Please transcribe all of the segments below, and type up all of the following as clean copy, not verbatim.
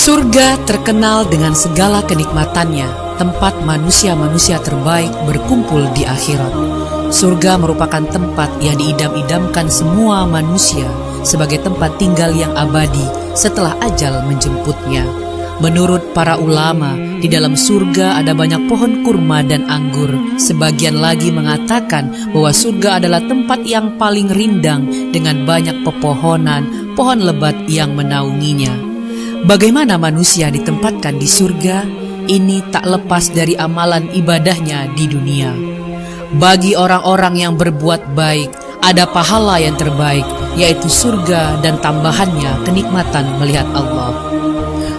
Surga terkenal dengan segala kenikmatannya, tempat manusia-manusia terbaik berkumpul di akhirat. Surga merupakan tempat yang diidam-idamkan semua manusia sebagai tempat tinggal yang abadi setelah ajal menjemputnya. Menurut para ulama, di dalam surga ada banyak pohon kurma dan anggur. Sebagian lagi mengatakan bahwa surga adalah tempat yang paling rindang dengan banyak pepohonan, pohon lebat yang menaunginya. Bagaimana manusia ditempatkan di surga? Ini tak lepas dari amalan ibadahnya di dunia. Bagi orang-orang yang berbuat baik, ada pahala yang terbaik, yaitu surga dan tambahannya kenikmatan melihat Allah.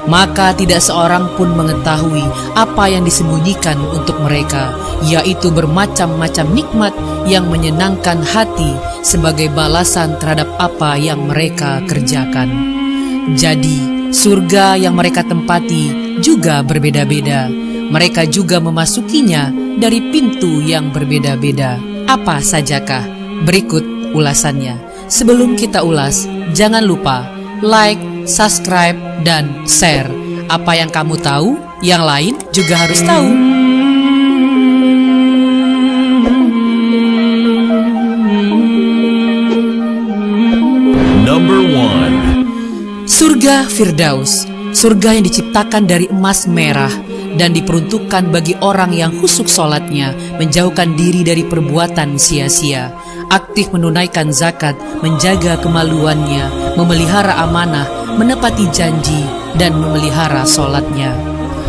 Maka tidak seorang pun mengetahui apa yang disembunyikan untuk mereka, yaitu bermacam-macam nikmat yang menyenangkan hati sebagai balasan terhadap apa yang mereka kerjakan. Jadi, surga yang mereka tempati juga berbeda-beda. Mereka juga memasukinya dari pintu yang berbeda-beda. Apa sajakah? Berikut ulasannya. Sebelum kita ulas, jangan lupa like, subscribe, dan share. Apa yang kamu tahu, yang lain juga harus tahu. Number 1. Surga Firdaus, surga yang diciptakan dari emas merah dan diperuntukkan bagi orang yang khusyuk sholatnya, menjauhkan diri dari perbuatan sia-sia, aktif menunaikan zakat, menjaga kemaluannya, memelihara amanah, menepati janji, dan memelihara sholatnya.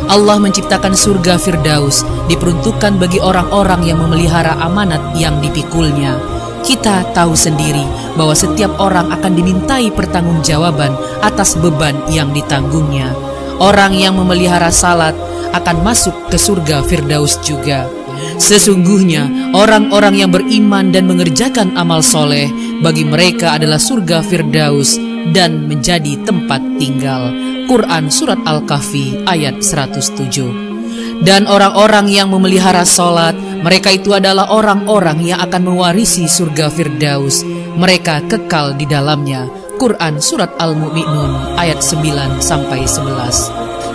Allah menciptakan surga Firdaus diperuntukkan bagi orang-orang yang memelihara amanat yang dipikulnya. Kita tahu sendiri bahwa setiap orang akan dimintai pertanggungjawaban atas beban yang ditanggungnya. Orang yang memelihara salat akan masuk ke surga Firdaus juga. Sesungguhnya orang-orang yang beriman dan mengerjakan amal soleh, bagi mereka adalah surga Firdaus dan menjadi tempat tinggal. Quran Surat Al-Kahfi ayat 107. Dan orang-orang yang memelihara sholat, mereka itu adalah orang-orang yang akan mewarisi surga Firdaus. Mereka kekal di dalamnya. Quran Surat Al-Mu'minun ayat 9-11.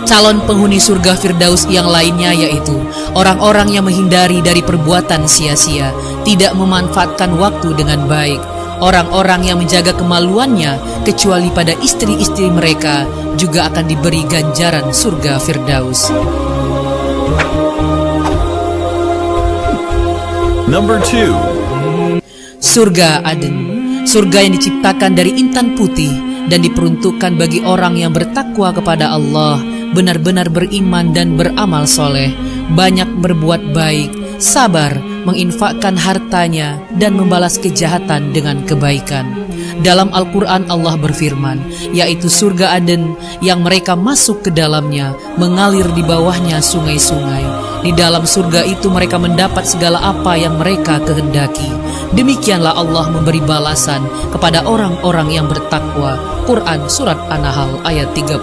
Calon penghuni surga Firdaus yang lainnya yaitu orang-orang yang menghindari dari perbuatan sia-sia, tidak memanfaatkan waktu dengan baik, orang-orang yang menjaga kemaluannya kecuali pada istri-istri mereka juga akan diberi ganjaran surga Firdaus. Number 2. Surga Aden, surga yang diciptakan dari intan putih dan diperuntukkan bagi orang yang bertakwa kepada Allah, benar-benar beriman dan beramal soleh, banyak berbuat baik, sabar, menginfakkan hartanya, dan membalas kejahatan dengan kebaikan. Dalam Al-Quran Allah berfirman, yaitu surga Aden yang mereka masuk ke dalamnya, mengalir di bawahnya sungai-sungai. Di dalam surga itu mereka mendapat segala apa yang mereka kehendaki. Demikianlah Allah memberi balasan kepada orang-orang yang bertakwa. Quran Surat An-Nahl ayat 31.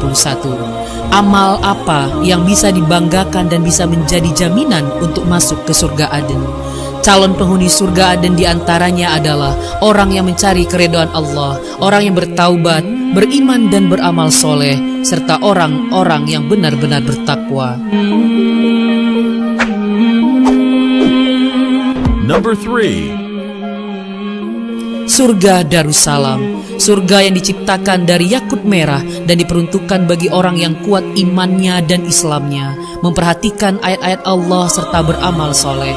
Amal apa yang bisa dibanggakan dan bisa menjadi jaminan untuk masuk ke surga Aden? Calon penghuni surga Aden diantaranya adalah orang yang mencari keridhaan Allah, orang yang bertaubat, beriman dan beramal soleh, serta orang-orang yang benar-benar bertakwa. Number 3. Surga Darussalam, surga yang diciptakan dari yakut merah dan diperuntukkan bagi orang yang kuat imannya dan Islamnya, memperhatikan ayat-ayat Allah serta beramal soleh.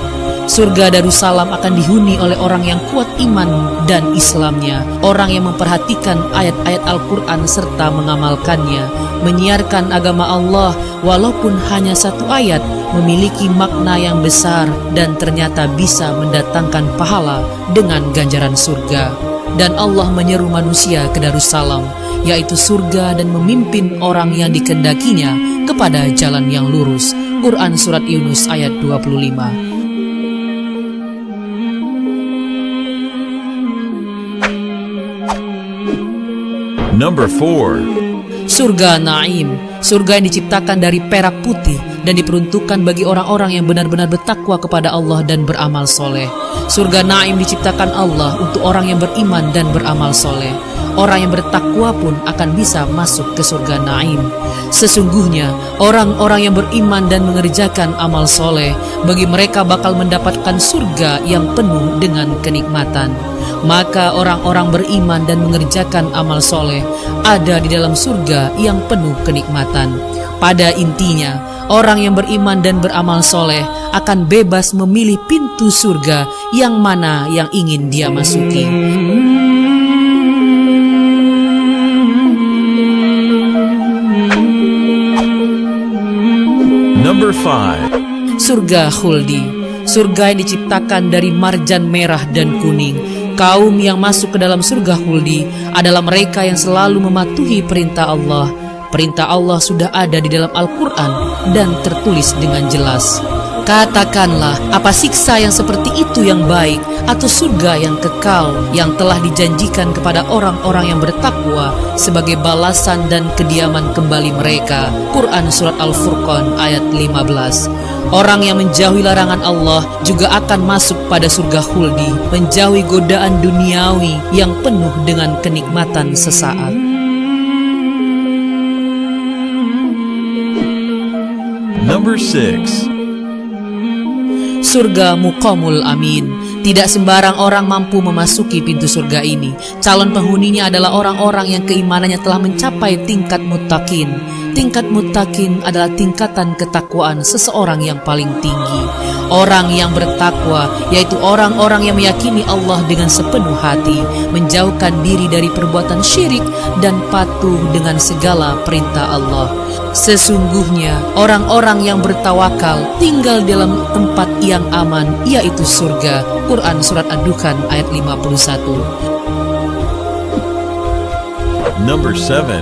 Surga Darussalam akan dihuni oleh orang yang kuat iman dan Islamnya, orang yang memperhatikan ayat-ayat Al-Quran serta mengamalkannya, menyiarkan agama Allah walaupun hanya satu ayat, memiliki makna yang besar dan ternyata bisa mendatangkan pahala dengan ganjaran surga. Dan Allah menyeru manusia ke Darussalam, yaitu surga, dan memimpin orang yang dikehendakinya kepada jalan yang lurus. Quran Surat Yunus ayat 25. Number 4. Surga Naim, surga yang diciptakan dari perak putih dan diperuntukkan bagi orang-orang yang benar-benar bertakwa kepada Allah dan beramal soleh. Surga Naim diciptakan Allah untuk orang yang beriman dan beramal soleh. orang yang bertakwa pun akan bisa masuk ke surga Naim. Sesungguhnya orang-orang yang beriman dan mengerjakan amal soleh, bagi mereka bakal mendapatkan surga yang penuh dengan kenikmatan. Maka orang-orang beriman dan mengerjakan amal soleh ada di dalam surga yang penuh kenikmatan. Pada intinya, orang yang beriman dan beramal soleh akan bebas memilih pintu surga yang mana yang ingin dia masuki. Number 5. Surga Khuldi, surga yang diciptakan dari marjan merah dan kuning. Kaum yang masuk ke dalam surga Khuldi adalah mereka yang selalu mematuhi perintah Allah. Perintah Allah sudah ada di dalam Al-Quran dan tertulis dengan jelas. Katakanlah, apa siksa yang seperti itu yang baik atau surga yang kekal yang telah dijanjikan kepada orang-orang yang bertakwa sebagai balasan dan kediaman kembali mereka. Quran Surat Al-Furqan ayat 15. Orang yang menjauhi larangan Allah juga akan masuk pada surga Khuldi, menjauhi godaan duniawi yang penuh dengan kenikmatan sesaat. Number 6. Surga Muqamul Amin. Tidak sembarang orang mampu memasuki pintu surga ini. Calon penghuninya adalah orang-orang yang keimanannya telah mencapai tingkat muttaqin. Tingkat muttaqin adalah tingkatan ketakwaan seseorang yang paling tinggi. Orang yang bertakwa yaitu orang-orang yang meyakini Allah dengan sepenuh hati, menjauhkan diri dari perbuatan syirik dan patuh dengan segala perintah Allah. Sesungguhnya orang-orang yang bertawakal tinggal dalam tempat yang aman, yaitu surga. Quran Surat Ad-Dukhan ayat 51. Number 7.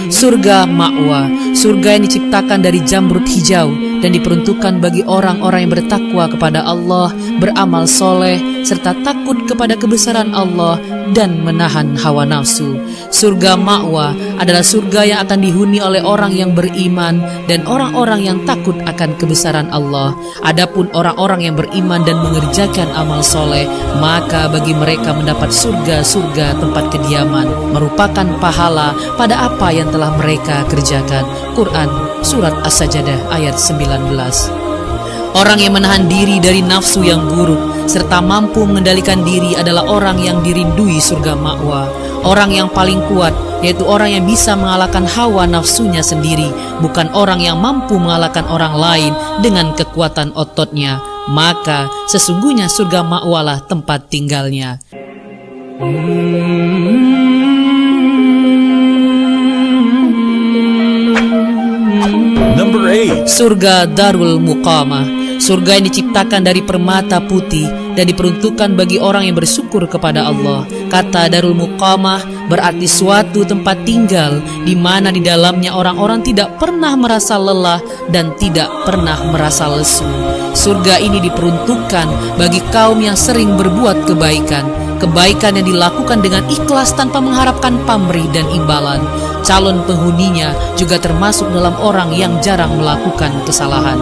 Surga Ma'wa, surga yang diciptakan dari jamrud hijau dan diperuntukkan bagi orang-orang yang bertakwa kepada Allah, beramal soleh, serta takut kepada kebesaran Allah dan menahan hawa nafsu. Surga Ma'wa adalah surga yang akan dihuni oleh orang yang beriman dan orang-orang yang takut akan kebesaran Allah. Adapun orang-orang yang beriman dan mengerjakan amal soleh, maka bagi mereka mendapat surga-surga tempat kediaman, merupakan pahala pada apa yang telah mereka kerjakan. Quran Surat As-Sajdah ayat 19. Orang yang menahan diri dari nafsu yang buruk serta mampu mengendalikan diri adalah orang yang dirindui surga Ma'wa. Orang yang paling kuat yaitu orang yang bisa mengalahkan hawa nafsunya sendiri, bukan orang yang mampu mengalahkan orang lain dengan kekuatan ototnya. Maka sesungguhnya surga Ma'wa lah tempat tinggalnya. Number 8. Surga Darul Muqamah, surga yang diciptakan dari permata putih dan diperuntukkan bagi orang yang bersyukur kepada Allah. Kata Darul Muqamah berarti suatu tempat tinggal di mana di dalamnya orang-orang tidak pernah merasa lelah dan tidak pernah merasa lesu. Surga ini diperuntukkan bagi kaum yang sering berbuat kebaikan yang dilakukan dengan ikhlas tanpa mengharapkan pamrih dan imbalan. Calon penghuninya juga termasuk dalam orang yang jarang melakukan kesalahan.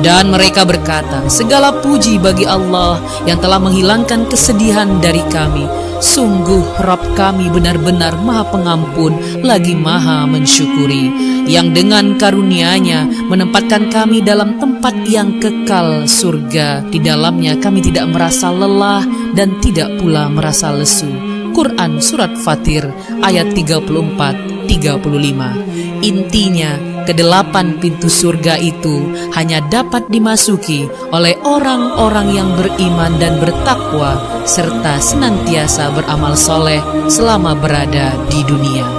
Dan mereka berkata, segala puji bagi Allah yang telah menghilangkan kesedihan dari kami. Sungguh Rabb kami benar-benar Maha Pengampun lagi Maha Mensyukuri, yang dengan karunia-Nya menempatkan kami dalam tempat yang kekal surga. Di dalamnya kami tidak merasa lelah dan tidak pula merasa lesu. Quran Surat Fatir ayat 34-35. Intinya, kedelapan pintu surga itu hanya dapat dimasuki oleh orang-orang yang beriman dan bertakwa serta senantiasa beramal soleh selama berada di dunia.